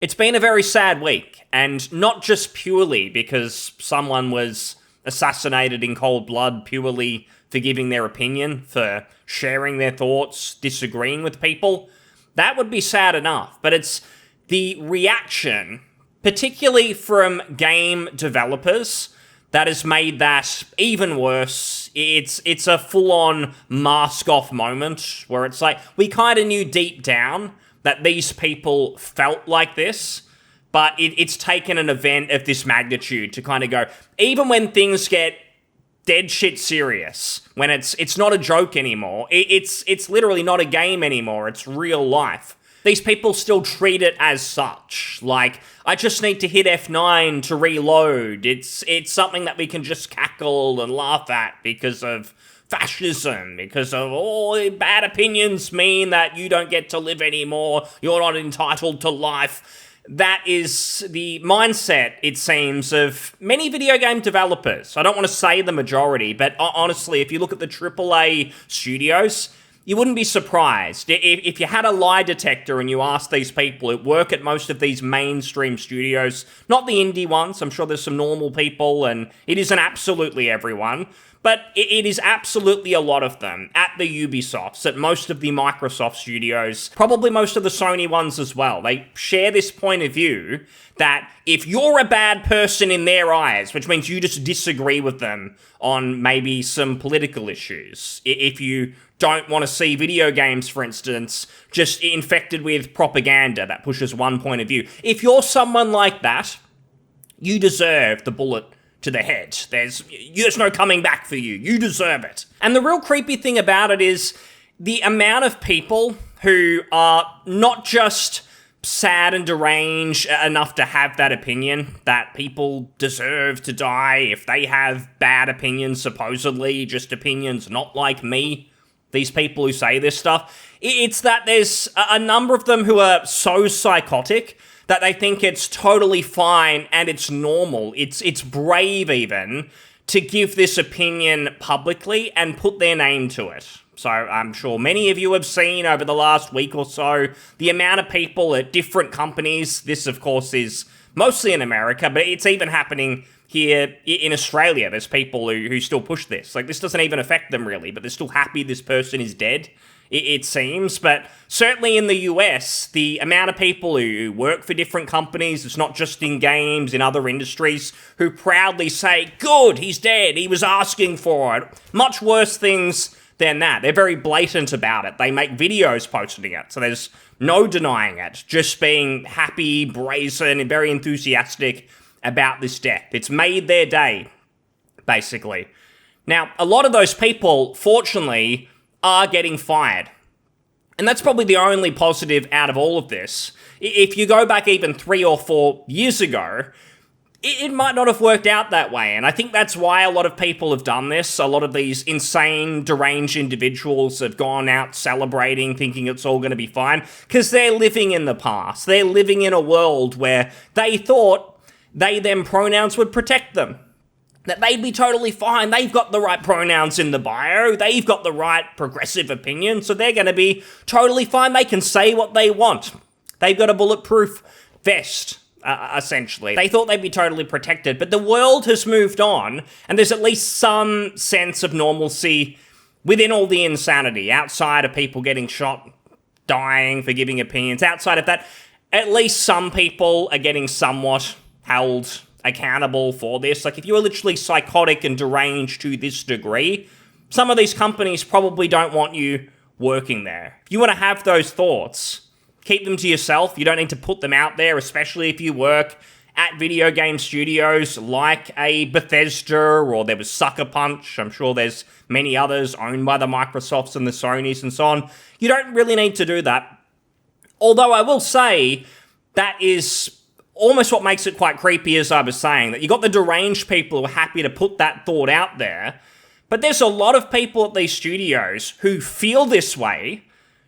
It's been a very sad week, and not just purely because someone was assassinated in cold blood purely for giving their opinion, for sharing their thoughts, disagreeing with people. That would be sad enough, but it's the reaction, particularly from game developers, that has made that even worse. It's a full-on mask-off moment where it's like, we kind of knew deep down that these people felt like this, but it's taken an event of this magnitude to kind of go, even when things get dead shit serious, when it's not a joke anymore, it's literally not a game anymore, it's real life. These people still treat it as such. Like, I just need to hit F9 to reload. It's something that we can just cackle and laugh at because of fascism, because of bad opinions mean that you don't get to live anymore, you're not entitled to life. That is the mindset, it seems, of many video game developers. I don't want to say the majority, but honestly, if you look at the AAA studios, you wouldn't be surprised. If you had a lie detector and you asked these people who work at most of these mainstream studios, not the indie ones, I'm sure there's some normal people, and it isn't absolutely everyone, but it is absolutely a lot of them at the Ubisofts, at most of the Microsoft studios, probably most of the Sony ones as well. They share this point of view that if you're a bad person in their eyes, which means you just disagree with them on maybe some political issues, if you don't want to see video games, for instance, just infected with propaganda that pushes one point of view, if you're someone like that, you deserve the bullet to the head. There's no coming back for you. You deserve it. And the real creepy thing about it is the amount of people who are not just sad and deranged enough to have that opinion, that people deserve to die if they have bad opinions, supposedly, just opinions not like me. These people who say this stuff, it's that there's a number of them who are so psychotic that they think it's totally fine and it's normal, it's brave even, to give this opinion publicly and put their name to it. So I'm sure many of you have seen over the last week or so the amount of people at different companies. This, of course, is mostly in America, but it's even happening here in Australia. There's people who still push this. Like, this doesn't even affect them really, but they're still happy this person is dead, it seems. But certainly in the US, the amount of people who work for different companies, it's not just in games, in other industries, who proudly say, good, he's dead, he was asking for it. Much worse things than that. They're very blatant about it. They make videos posting it, so there's no denying it. Just being happy, brazen, and very enthusiastic about this death. It's made their day, basically. Now, a lot of those people, fortunately, are getting fired. And that's probably the only positive out of all of this. If you go back even 3 or 4 years ago, it might not have worked out that way. And I think that's why a lot of people have done this. A lot of these insane, deranged individuals have gone out celebrating, thinking it's all going to be fine, because they're living in the past. They're living in a world where they thought them pronouns would protect them, that they'd be totally fine. They've got the right pronouns in the bio. They've got the right progressive opinion, so they're going to be totally fine. They can say what they want. They've got a bulletproof vest, essentially. They thought they'd be totally protected, but the world has moved on, and there's at least some sense of normalcy within all the insanity, outside of people getting shot, dying for giving opinions. Outside of that, at least some people are getting somewhat held accountable for this. Like, if you're literally psychotic and deranged to this degree, some of these companies probably don't want you working there. If you want to have those thoughts, keep them to yourself. You don't need to put them out there, especially if you work at video game studios like a Bethesda, or there was Sucker Punch. I'm sure there's many others owned by the Microsofts and the Sonys and so on. You don't really need to do that. Although I will say that is almost what makes it quite creepy, as I was saying, that you got the deranged people who are happy to put that thought out there, but there's a lot of people at these studios who feel this way,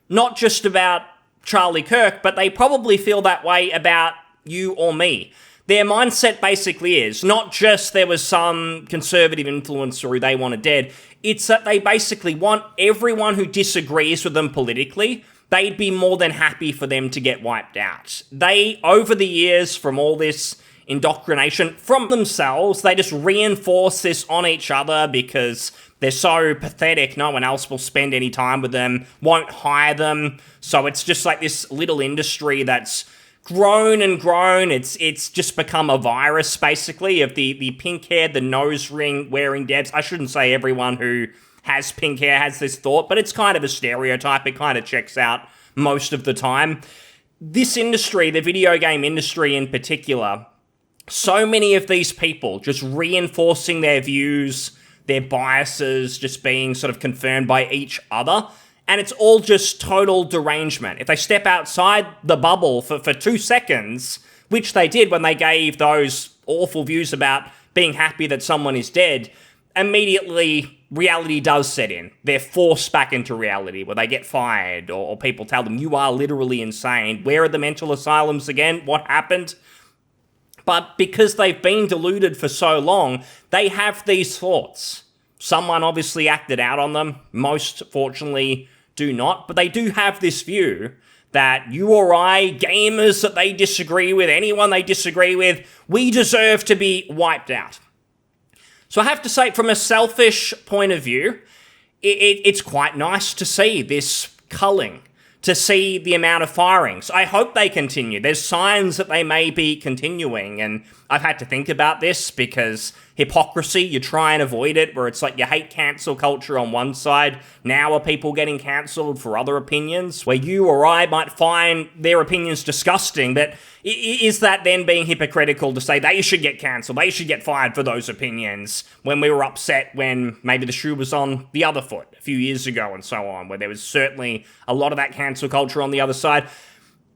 not just about Charlie Kirk, but they probably feel that way about you or me. Their mindset basically is not just there was some conservative influencer who they wanted dead, it's that they basically want everyone who disagrees with them politically they'd be more than happy for them to get wiped out. They, over the years, from all this indoctrination from themselves, they just reinforce this on each other because they're so pathetic, no one else will spend any time with them, won't hire them. So it's just like this little industry that's grown and grown. It's just become a virus, basically, of the pink hair, the nose ring wearing devs. I shouldn't say everyone who has pink hair has this thought, but it's kind of a stereotype. It kind of checks out most of the time. This industry, the video game industry in particular, so many of these people just reinforcing their views, their biases, just being sort of confirmed by each other. And it's all just total derangement. If they step outside the bubble for 2 seconds, which they did when they gave those awful views about being happy that someone is dead, immediately reality does set in. They're forced back into reality where they get fired or people tell them, you are literally insane. Where are the mental asylums again? What happened? But because they've been deluded for so long, they have these thoughts. Someone obviously acted out on them. Most, fortunately, do not. But they do have this view that you or I, gamers that they disagree with, anyone they disagree with, we deserve to be wiped out. So I have to say, from a selfish point of view, it's quite nice to see this culling, to see the amount of firings. I hope they continue. There's signs that they may be continuing, and I've had to think about this because hypocrisy, you try and avoid it, where it's like you hate cancel culture on one side, now are people getting cancelled for other opinions, where you or I might find their opinions disgusting, but is that then being hypocritical to say they should get cancelled, they should get fired for those opinions, when we were upset when maybe the shoe was on the other foot a few years ago and so on, where there was certainly a lot of that cancel culture on the other side.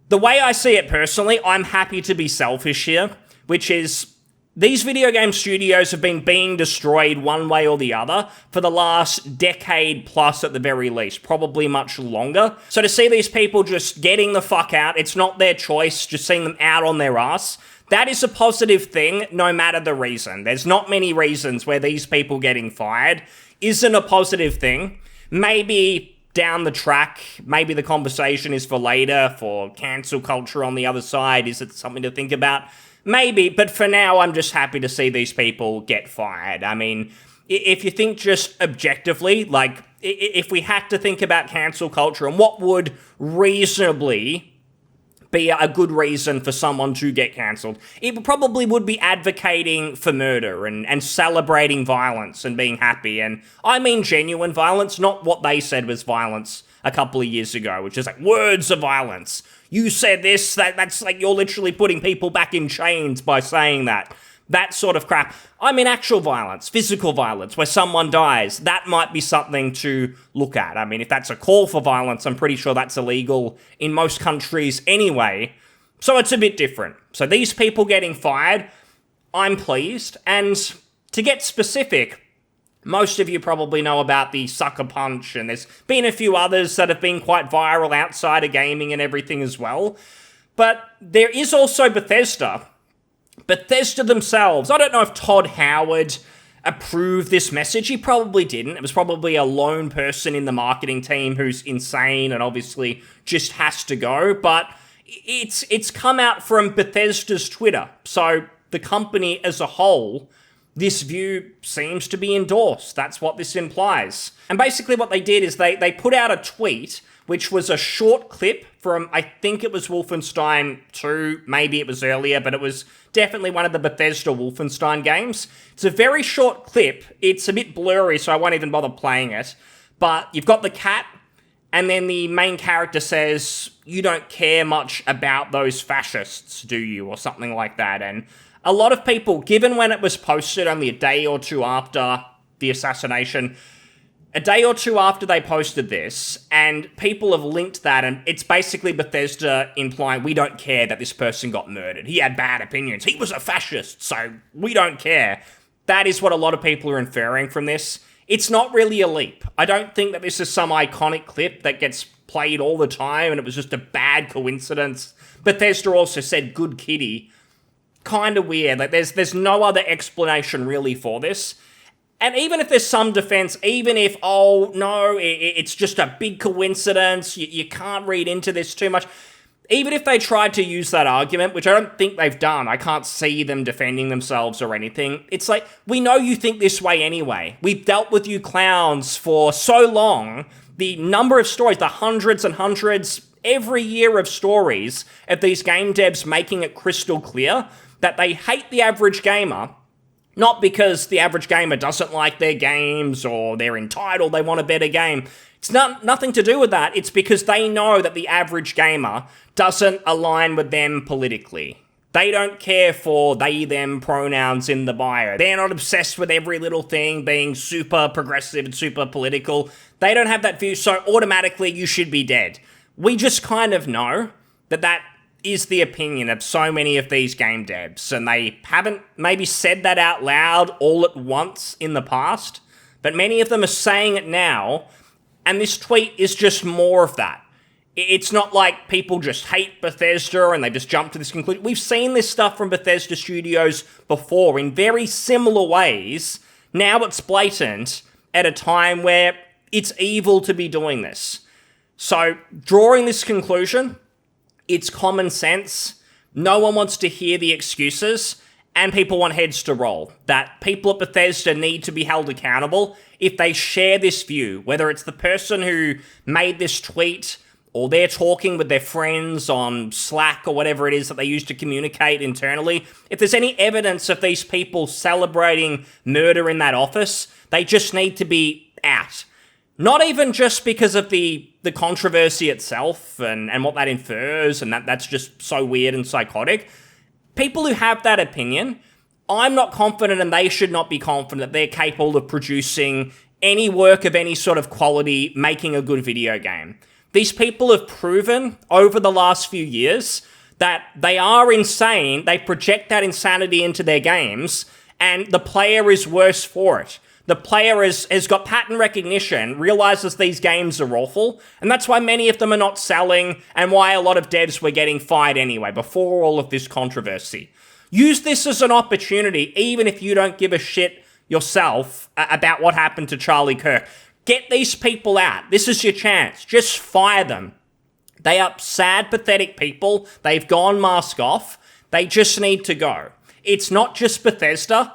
The way I see it personally, I'm happy to be selfish here, which is these video game studios have been being destroyed one way or the other for the last decade plus at the very least, probably much longer. So to see these people just getting the fuck out, it's not their choice, just seeing them out on their ass, that is a positive thing no matter the reason. There's not many reasons where these people getting fired isn't a positive thing. Maybe down the track, maybe the conversation is for later, for cancel culture on the other side, is it something to think about? Maybe, but for now, I'm just happy to see these people get fired. I mean, if you think just objectively, like, if we had to think about cancel culture and what would reasonably be a good reason for someone to get cancelled, it probably would be advocating for murder and celebrating violence and being happy. And I mean genuine violence, not what they said was violence a couple of years ago, which is like words of violence. You said this, that's like you're literally putting people back in chains by saying that. That sort of crap. I mean actual violence, physical violence, where someone dies. That might be something to look at. I mean, if that's a call for violence, I'm pretty sure that's illegal in most countries anyway. So it's a bit different. So these people getting fired, I'm pleased. And to get specific, most of you probably know about the Sucker Punch, and there's been a few others that have been quite viral outside of gaming and everything as well. But there is also Bethesda. Bethesda themselves, I don't know if Todd Howard approved this message. He probably didn't. It was probably a lone person in the marketing team who's insane and obviously just has to go. But it's come out from Bethesda's Twitter. So the company as a whole, this view seems to be endorsed. That's what this implies. And basically what they did is they put out a tweet, which was a short clip from, I think it was Wolfenstein 2, maybe it was earlier, but it was definitely one of the Bethesda Wolfenstein games. It's a very short clip. It's a bit blurry, so I won't even bother playing it. But you've got the cat, and then the main character says, "You don't care much about those fascists, do you?" or something like that. And a lot of people, given when it was posted only a day or two after the assassination, a day or two after they posted this, and people have linked that, and it's basically Bethesda implying, we don't care that this person got murdered. He had bad opinions. He was a fascist, so we don't care. That is what a lot of people are inferring from this. It's not really a leap. I don't think that this is some iconic clip that gets played all the time, and it was just a bad coincidence. Bethesda also said, "Good kitty." Kind of weird. Like, there's no other explanation really for this. And even if there's some defense, even if, oh, no, it's just a big coincidence, you can't read into this too much. Even if they tried to use that argument, which I don't think they've done, I can't see them defending themselves or anything. It's like, we know you think this way anyway. We've dealt with you clowns for so long. The number of stories, the hundreds and hundreds, every year of stories of these game devs making it crystal clear that they hate the average gamer, not because the average gamer doesn't like their games or they're entitled, they want a better game. It's nothing to do with that. It's because they know that the average gamer doesn't align with them politically. They don't care for they, them pronouns in the bio. They're not obsessed with every little thing being super progressive and super political. They don't have that view, so automatically you should be dead. We just kind of know that is the opinion of so many of these game devs, and they haven't maybe said that out loud all at once in the past, but many of them are saying it now, and this tweet is just more of that. It's not like people just hate Bethesda and they just jump to this conclusion. We've seen this stuff from Bethesda Studios before in very similar ways. Now it's blatant at a time where it's evil to be doing this. So, drawing this conclusion, it's common sense. No one wants to hear the excuses, and people want heads to roll. That people at Bethesda need to be held accountable if they share this view, whether it's the person who made this tweet, or they're talking with their friends on Slack or whatever it is that they use to communicate internally. If there's any evidence of these people celebrating murder in that office, they just need to be out. Not even just because of the controversy itself and what that infers, and that's just so weird and psychotic. People who have that opinion, I'm not confident, and they should not be confident, that they're capable of producing any work of any sort of quality, making a good video game. These people have proven over the last few years that they are insane, they project that insanity into their games, and the player is worse for it. The player has got pattern recognition, realizes these games are awful, and that's why many of them are not selling, and why a lot of devs were getting fired anyway, before all of this controversy. Use this as an opportunity, even if you don't give a shit yourself about what happened to Charlie Kirk. Get these people out. This is your chance. Just fire them. They are sad, pathetic people. They've gone mask off. They just need to go. It's not just Bethesda.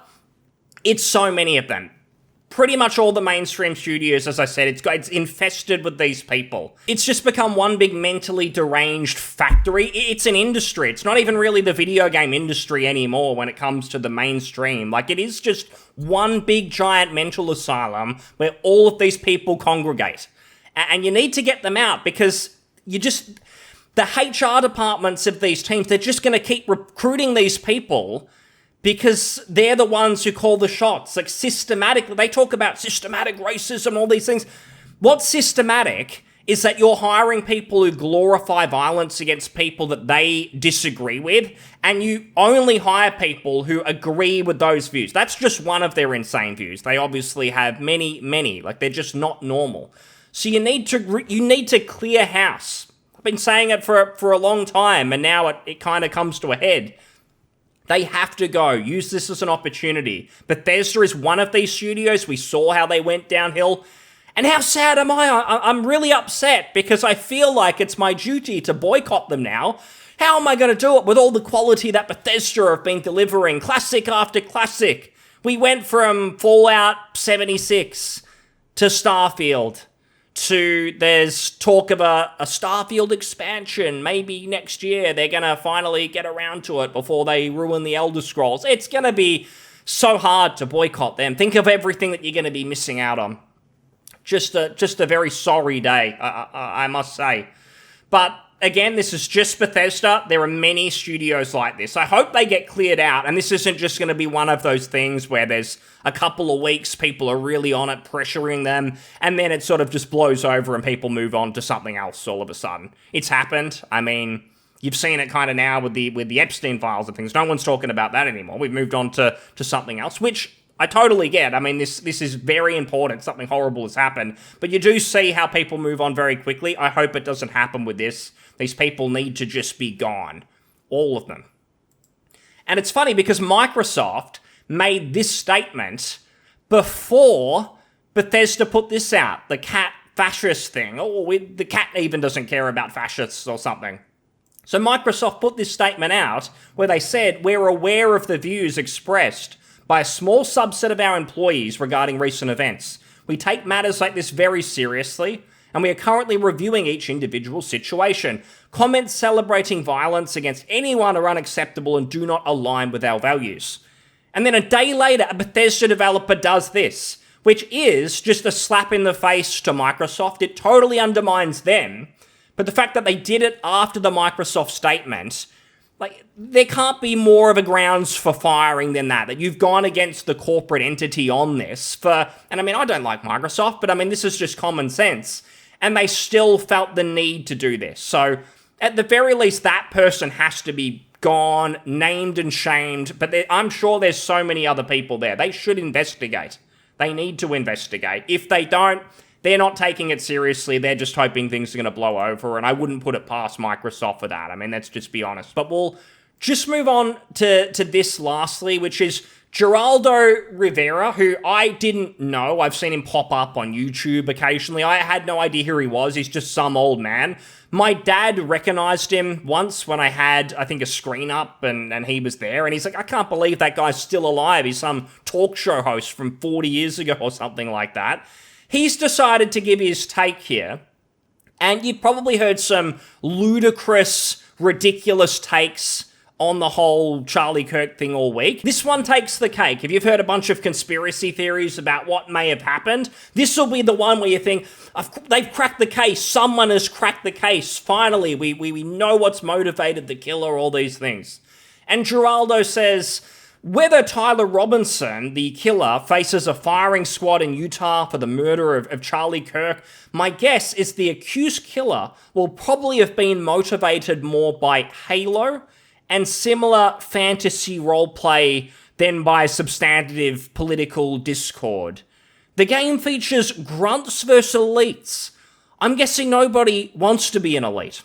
It's so many of them. Pretty much all the mainstream studios, as I said, it's infested with these people. It's just become one big mentally deranged factory. It's an industry. It's not even really the video game industry anymore when it comes to the mainstream. Like, it is just one big giant mental asylum where all of these people congregate. And you need to get them out, because the HR departments of these teams, they're just going to keep recruiting these people because they're the ones who call the shots. Like, systematically, they talk about systematic racism, all these things. What's systematic is that you're hiring people who glorify violence against people that they disagree with, and you only hire people who agree with those views. That's just one of their insane views. They obviously have many, like, they're just not normal. So you need to clear house. I've been saying it for a long time, and now it kind of comes to a head. They have to go. Use this as an opportunity. Bethesda is one of these studios. We saw how they went downhill. And how sad am I? I'm really upset, because I feel like it's my duty to boycott them now. How am I going to do it with all the quality that Bethesda have been delivering? Classic after classic. We went from Fallout 76 to Starfield to there's talk of a Starfield expansion. Maybe next year they're going to finally get around to it before they ruin the Elder Scrolls. It's going to be so hard to boycott them. Think of everything that you're going to be missing out on. Just a very sorry day, I must say. But again, this is just Bethesda. There are many studios like this. I hope they get cleared out, and this isn't just going to be one of those things where there's a couple of weeks, people are really on it, pressuring them, and then it sort of just blows over and people move on to something else all of a sudden. It's happened. I mean, you've seen it kind of now with the Epstein files and things. No one's talking about that anymore. We've moved on to something else, which I totally get. I mean, this is very important. Something horrible has happened. But you do see how people move on very quickly. I hope it doesn't happen with this. These people need to just be gone. All of them. And it's funny because Microsoft made this statement before Bethesda put this out, the cat fascist thing. The cat even doesn't care about fascists or something. So Microsoft put this statement out where they said, we're aware of the views expressed by a small subset of our employees regarding recent events. We take matters like this very seriously, and we are currently reviewing each individual situation. Comments celebrating violence against anyone are unacceptable and do not align with our values. And then a day later, a Bethesda developer does this, which is just a slap in the face to Microsoft. It totally undermines them. But the fact that they did it after the Microsoft statement, like, there can't be more of a grounds for firing than that you've gone against the corporate entity on this and I mean, I don't like Microsoft, but I mean, this is just common sense. And they still felt the need to do this. So at the very least, that person has to be gone, named and shamed. But I'm sure there's so many other people there. They should investigate. They need to investigate. If they don't, they're not taking it seriously. They're just hoping things are going to blow over. And I wouldn't put it past Microsoft for that. I mean, let's just be honest. But we'll just move on to this lastly, which is Geraldo Rivera, who I didn't know. I've seen him pop up on YouTube occasionally. I had no idea who he was. He's just some old man. My dad recognized him once when I had, I think, a screen up and he was there. And he's like, I can't believe that guy's still alive. He's some talk show host from 40 years ago or something like that. He's decided to give his take here. And you've probably heard some ludicrous, ridiculous takes on the whole Charlie Kirk thing all week. This one takes the cake. If you've heard a bunch of conspiracy theories about what may have happened, this will be the one where you think, they've cracked the case. Someone has cracked the case. Finally, we know what's motivated the killer, all these things. And Geraldo says, whether Tyler Robinson, the killer, faces a firing squad in Utah for the murder of Charlie Kirk, my guess is the accused killer will probably have been motivated more by Halo and similar fantasy roleplay than by substantive political discord. The game features grunts versus elites. I'm guessing nobody wants to be an elite.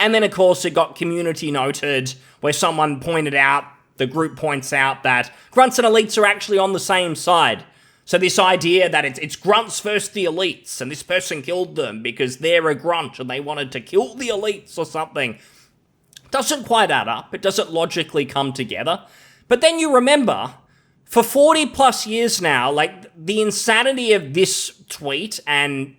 And then, of course, it got community noted, where someone pointed out, the group points out that grunts and elites are actually on the same side. So this idea that it's grunts versus the elites, and this person killed them because they're a grunt and they wanted to kill the elites or something, doesn't quite add up. It doesn't logically come together. But then you remember, for 40 plus years now, like, the insanity of this tweet and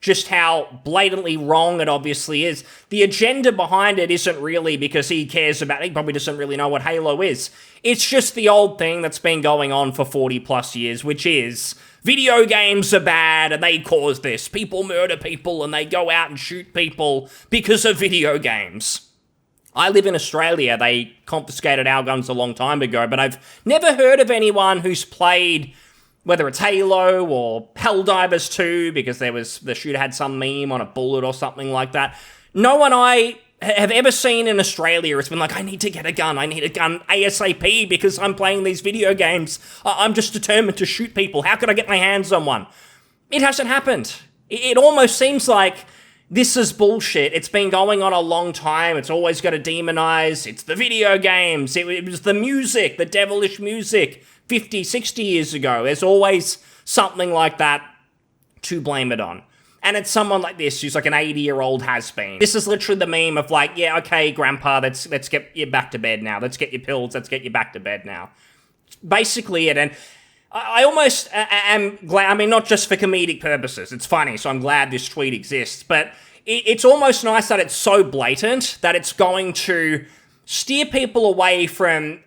just how blatantly wrong it obviously is, the agenda behind it isn't really because he probably doesn't really know what Halo is. It's just the old thing that's been going on for 40 plus years, which is video games are bad and they cause this. People murder people and they go out and shoot people because of video games. I live in Australia. They confiscated our guns a long time ago, but I've never heard of anyone who's played, whether it's Halo or Helldivers 2, because the shooter had some meme on a bullet or something like that. No one I have ever seen in Australia has been like, I need a gun ASAP because I'm playing these video games. I'm just determined to shoot people. How could I get my hands on one? It hasn't happened. It almost seems like this is bullshit. It's been going on a long time. It's always got to demonize. It's the video games. It was the music, the devilish music 50, 60 years ago. There's always something like that to blame it on. And it's someone like this who's like an 80-year-old has-been. This is literally the meme of like, yeah, okay, grandpa, let's get you back to bed now. Let's get your pills. Let's get you back to bed now. Basically it. And I almost am glad, I mean, not just for comedic purposes. It's funny, so I'm glad this tweet exists. But it's almost nice that it's so blatant that it's going to steer people away from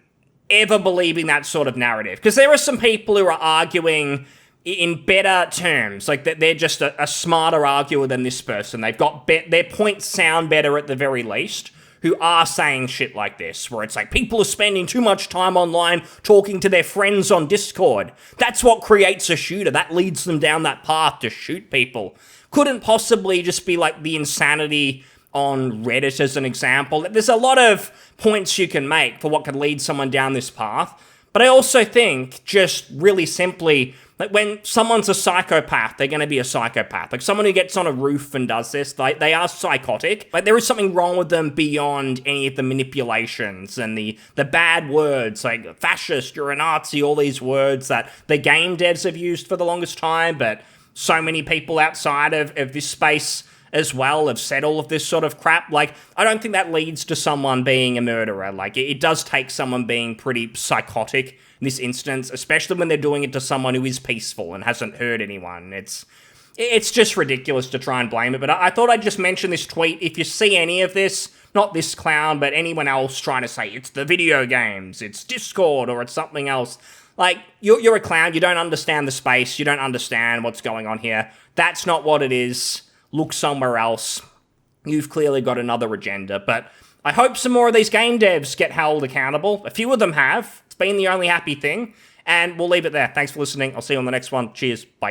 ever believing that sort of narrative. Because there are some people who are arguing in better terms, like that they're just a smarter arguer than this person. They've got their points sound better at the very least, who are saying shit like this, where it's like, people are spending too much time online talking to their friends on Discord. That's what creates a shooter. That leads them down that path to shoot people. Couldn't possibly just be like the insanity on Reddit as an example. There's a lot of points you can make for what could lead someone down this path. But I also think, just really simply, like when someone's a psychopath, they're going to be a psychopath. Like someone who gets on a roof and does this, like they are psychotic. Like there is something wrong with them beyond any of the manipulations and the bad words, like fascist, you're a Nazi, all these words that the game devs have used for the longest time, but so many people outside of this space as well have said all of this sort of crap. Like, I don't think that leads to someone being a murderer. Like, it does take someone being pretty psychotic in this instance, especially when they're doing it to someone who is peaceful and hasn't hurt anyone. It's just ridiculous to try and blame it. But I thought I'd just mention this tweet. If you see any of this, not this clown, but anyone else trying to say it's the video games, it's Discord, or it's something else, like, you're a clown, you don't understand the space, you don't understand what's going on here. That's not what it is. Look somewhere else. You've clearly got another agenda. But I hope some more of these game devs get held accountable. A few of them have. It's been the only happy thing. And we'll leave it there. Thanks for listening. I'll see you on the next one. Cheers. Bye.